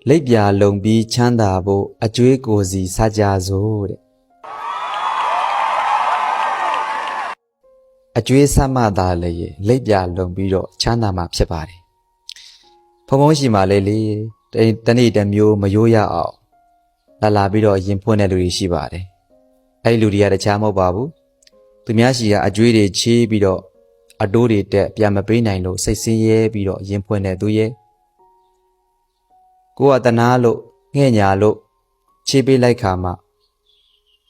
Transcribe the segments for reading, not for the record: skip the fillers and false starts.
လိပ်ပြာလုံပြီးချမ်းသာဖို့အကျွေးကိုစီစားကြစို့တဲ့အကျွေးစားမှသာလေလိပ်ပြာလုံပြီးတော့ချမ်းသာမှာဖြစ်ပါတယ်ဖုံဖုံရှိမှလေတနေ့တစ်မျိုးမရိုးရအောင်လာပြီးတော့ရင်ဖွင့်တဲ့လူတွေရှိပါတယ်အဲ့ဒီလူတွေကတခြားမဟုတ်ပါဘူးသူများရှိကအကျွေးတွေချေးပြီးတော့အတိုးတွေတက်ပြန်မပေးနိုင်လို့စိတ်ဆင်းရဲပြီးတော့ရင်ဖွင့်တဲ့သူရဲ့ကိုယ်ကတနာလို့ငဲ့ညာလို့ချေးပေးလိုက်ခါမှ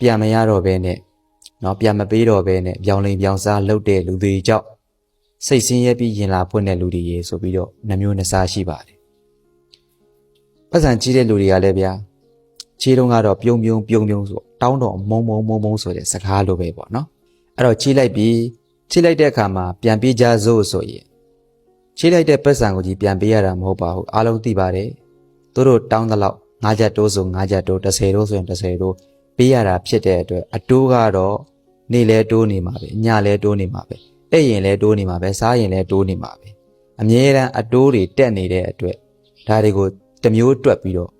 ပြန်မရတော့ဘဲနဲ့ပြန်မပေးတော့ဘဲနဲ့ပြောင်းလိမ်ပြောင်းစားလုပ်တဲ့လူတွေကြောင့်စိတ်ဆင်းရဲပြီးရင်လာဖွင့်တဲ့လူတွေရေဆိုပြီးတော့နှမျိုးနှစားရှိပါတယ်ပတ်စံကြီးတဲ့လူတွေကလည်းဗျာခြေတုံးကတော့ပြုံဆိုတောင်းတော့မုံဆိုတဲ့စကားလိုပဲပေါ့နော်အဲ့တော့ခြေလိုက်တဲ့အခါမှာပြန်ပေးကြစို့ဆိုရင်ခြေလိုက်တဲ့ပတ်စံကိုကြီးပြန်ပေးရတာမဟုတ်ပါဘူးအားလုံးသိပါတယ်သူတို့တောင်းတဲ့လောက်9ချက်တိုးဆို9ချက်တိုး10တိုးဆိုရင်10တိုးပေးရတာဖြစ်တဲ့အတွက်အတိုးကတော့နေ့လဲတိုးနေမှာပဲညလဲတိုးနေမှာပဲအဲ့ရင်လဲတိုးနေမှာပဲစားရင်လဲတိုးနေမှာပဲအမြဲတမ်းအတိုးတွေတက်နေတဲ့အတွက်ဒါတွေကိုတစ်မျိုးတွက်ပြီးတော့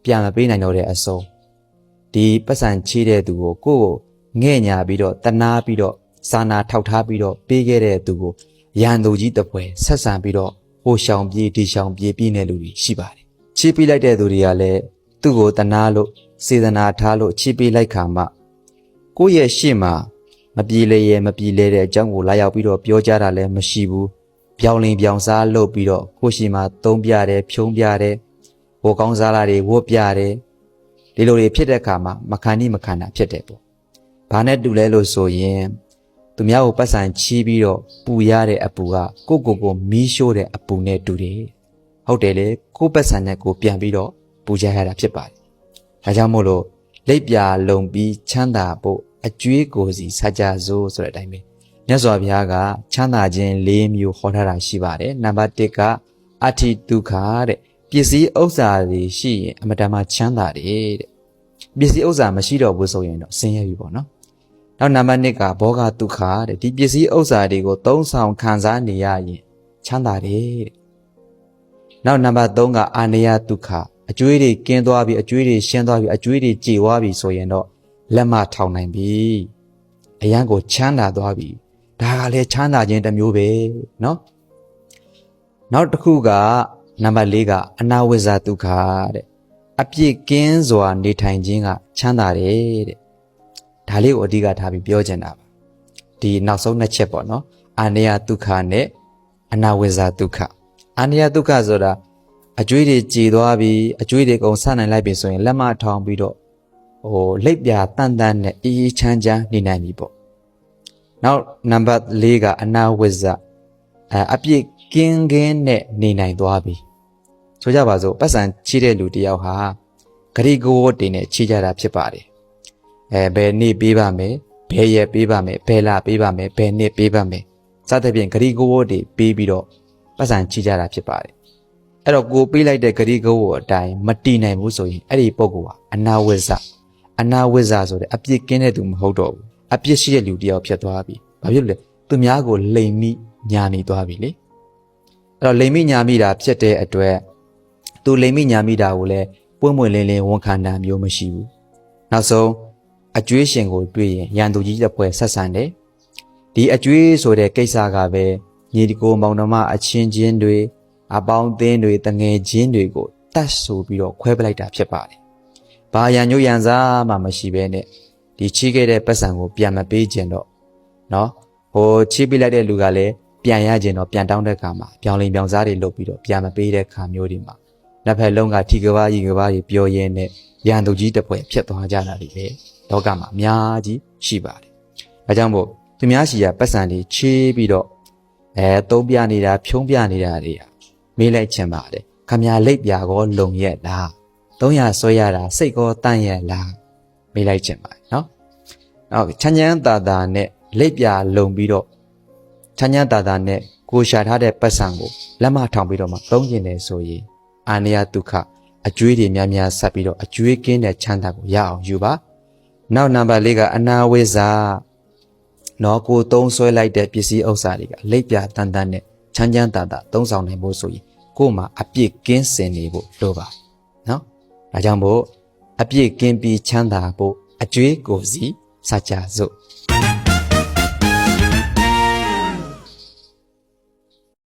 ပြန်မပေးနိုင်တော့တဲ့အစုံဒီပတ်စံချေးတဲ့သူကိုကိုယ့်ကိုငဲ့ညာပြီးတော့တနာပြီးတော့စာနာထောက်ထားပြီးတော့ပေးခဲ့တဲ့သူကိုရန်သူကြီးတပွဲဆက်ဆံပြီးတော့ဟိုရှောင်ပြေးဒီရှောင်ပြေးပြီးနေလူတွေရှိပါတယ်ချေးပေးလိုက်တဲ့သူတွေကလည်းသူ့ကိုတနာလို့စေတနာထားလို့ချေးပေးလိုက်ခါမှကိုယ့်ရဲ့ရှေ့မှာမပြေလဲတဲ့အကြောင်းကိုလာရောက်ပြီးတော့ပြောကြတာလည်းမရှိဘူးပြောင်းလင်းပြောင်းစားလုပ်ပြီးတော့ကိုယ့်ရှေ့မှာသုံးပြတယ်ဖြုံးပြတယ်ဝေကောင်းစားလာတွေဝတ်ပြတယ်ဒီလိုတွေဖြစ်တဲ့အခါမှာမခံတာဖြစ်တယ်ပေါ့ဘာနဲ့တူလဲလို့ဆိုရင်သူများကိုပတ်စံချီးပြီးတော့ပူရတဲ့အပူကကိုမီးရှို့တဲ့အပူနဲ့တူတယ်ဟုတ်တယ်လေကိုပတ်စံနဲ့ကိုပြန်ပြီးတော့ပူကြရတာဖြစ်ပါတယ်ဒါကြောင့်မို့လို့လိပ်ပြာလုံပြီးချမ်းသာဖို့အကျွေးကိုစီစားကြစို့ဆိုတဲ့အတိုင်းပဲမြတ်စွာဘုရားကချမ်းသာခြင်း၄မျိုးဟောထားတာရှိပါတယ်နံပါတ်1ကအဋ္ဌိဒုက္ခတဲ့ပစ္စည်းဥစ္စာတွေရှိရင်အမတန်မှချမ်းသာတယ်တဲ့ပစ္စည်းဥစ္စာမရှိတော့ဘူးဆိုရင်တော့ဆင်းရဲပြီပေါ့နော်နောက်နံပါတ်2ကဘောဂဒုက္ခတဲ့ဒီပစ္စည်းဥစ္စာတွေကိုသုံးဆောင်ခံစားနေရရင်ချမ်းသာတယ်တဲ့နောက်နံပါတ်3ကအာနယဒုက္ခအကျွေးတွေကင်းသွားပြီအကျွေးတွေရှင်းသွားပြီအကျွေးတွေကြေသွားပြီဆိုရင်တော့လက်မထောင်နိုင်ပြီအရန်ကိုချမ်းသာသွားပြီဒါကလည်းချမ်းသာခြင်းတစ်မျိုးပဲเนาะနောက်တစ်ခုကနံပါတ်4ကအနာဝိဇ္ဇဒုက္ခတဲ့အပြစ်ကင်းစွာနေထိုင်ခြင်းကချမ်းသာတယ်တဲ့ဒါလေးကိုအဓိကထားပြီးပြောချင်တာပါဒီနောက်ဆုံး2ချက်ပေါ့နော်အာနယဒုက္ခနဲ့အနာဝိဇ္ဇဒုက္ခအာနယဒုက္ခဆိုတာအကျွေးတွေကြေသွားပြီးအကျွေးတွေကုန်ဆနိုင်လိုက်ပြီဆိုရင်လက်မထောင်ပြီးတော့လိပ်ပြာတန်နဲ့အေးချမ်းချမ်းနေနိုင်ပြီပေါ့နောက်နံပါတ်4ကအနာဝိဇ္ဇအပြစ်ကင်းနဲ့နေနိုင်သွားပြီဆိုကြပါစို့ပတ်စံချီးတဲ့လူတယောက်ဟာဂရိကိုဝတ်တင်နဲ့ချီးကြတာဖြစ်ပါတယ်ဘယ်နေ့ပေးပါမယ်ဘယ်ရက်ပေးပါမယ်ဘယ်လပေးပါမယ်ဘယ်နှစ်ပေးပါမယ်စသဖြင့်ဂရိကိုဝတ်တွေပေးပြီးတော့ပတ်စံချီးကြတာဖြစ်ပါတယ်အဲ့တော့ကိုပေးလိုက်တဲ့ဂရိကိုဝတ်အတိုင်းမတည်နိုင်ဘူးဆိုရင်အဲ့ဒီပုဂ္ဂိုလ်ဟာအနာဝိဇ္ဇဆိုတဲ့အပြစ်ကင်းတဲ့သူမဟုတ်တော့ဘူးအပြစ်ရှိတဲ့လူတယောက်ဖြစ်သွားပြီဘာဖြစ်လို့လဲသူများကိုလိမ်မိညာမိသွားပြီလေအဲ့တော့လိမ်မိညာမိတာဖြစ်တဲ့အတွက်သူလိမ်မိညာမိတာကိုလည်းပွင့်ပွင့်လင်းလင်းဝန်ခံတာမျိုးမရှိဘူးနောက်ဆုံးအကျွေးရှင်ကိုတွေ့ရင်ရန်သူကြီးတစ်ပွဲဆက်ဆံတယ်ဒီအကျွေးဆိုတဲ့ကိစ္စကပဲညီဒီကိုမောင်နှမအချင်းချင်းတွေအပေါင်းအသင်းတွေတငယ်ချင်းတွေကိုတတ်ဆိုပြီးတော့ခွဲပလိုက်တာဖြစ်ပါတယ်ဘာရန်ညို့ရန်စားမှမရှိဘဲနဲ့ဒီချီးခဲ့တဲ့ပတ်စံကိုပြန်မပေးခြင်းတော့နော်ချီးပေးလိုက်တဲ့လူကလည်းပြန်ရခြင်းတော့ပြန်တောင်းတဲ့ခါမှာပြောင်းလိမ်ပြောင်းစားတွေလုပ်ပြီးတော့ပြန်မပေးတဲ့ခါမျိုးတွေမှာလက်ဖက်လုံးကထီကဘာကြီးပြောရင်းနဲ့ရန်သူကြီးတစ်ပွဲဖြစ်သွားကြတာတွေလေလောကမှာအများကြီးရှိပါတယ်ဒါကြောင့်မို့သူများရှိရပတ်စံတွေချေးပြီးတော့သုံးပြနေတာဖြုံးပြနေတာတွေမေးလိုက်ချင်ပါတယ်ခမညာလိပ်ပြာကောလုံရဲ့လား300ဆွဲရတာစိတ်ကောတန့်ရဲ့လားမေးလိုက်ချင်ပါတယ်နော်နောက်ချမ်းချမ်းသာသာနဲ့လိပ်ပြာလုံပြီးတော့ချမ်းချမ်းသာသာနဲ့ကိုရှာထားတဲ့ပတ်စံကိုလက်မထောင်ပြီးတော့မှသုံးကျင်တယ်ဆိုရင်အာနယဒုက္ခအကျွေးတွေများဆက်ပြီးတော့အကျွေးကင်းတဲ့ချမ်းသာကိုရအောင်ယူပါနောက်နံပါတ်4ကအနာဝိဇ္ဇနော်ကိုသုံးဆွဲလိုက်တဲ့ပစ္စည်းဥစ္စာတွေကလိပ်ပြာတန်နဲ့ချမ်းချမ်းသာသာသုံးဆောင်နိုင်ဖို့ဆိုရင်ကို့မှာအပြစ်ကင်းစင်နေဖို့လိုပါ နော်ဒါကြောင့်မို့အပြည့်ကင်းပြီးချမ်းသာဖို့အကျွေးကိုစီစကြစို့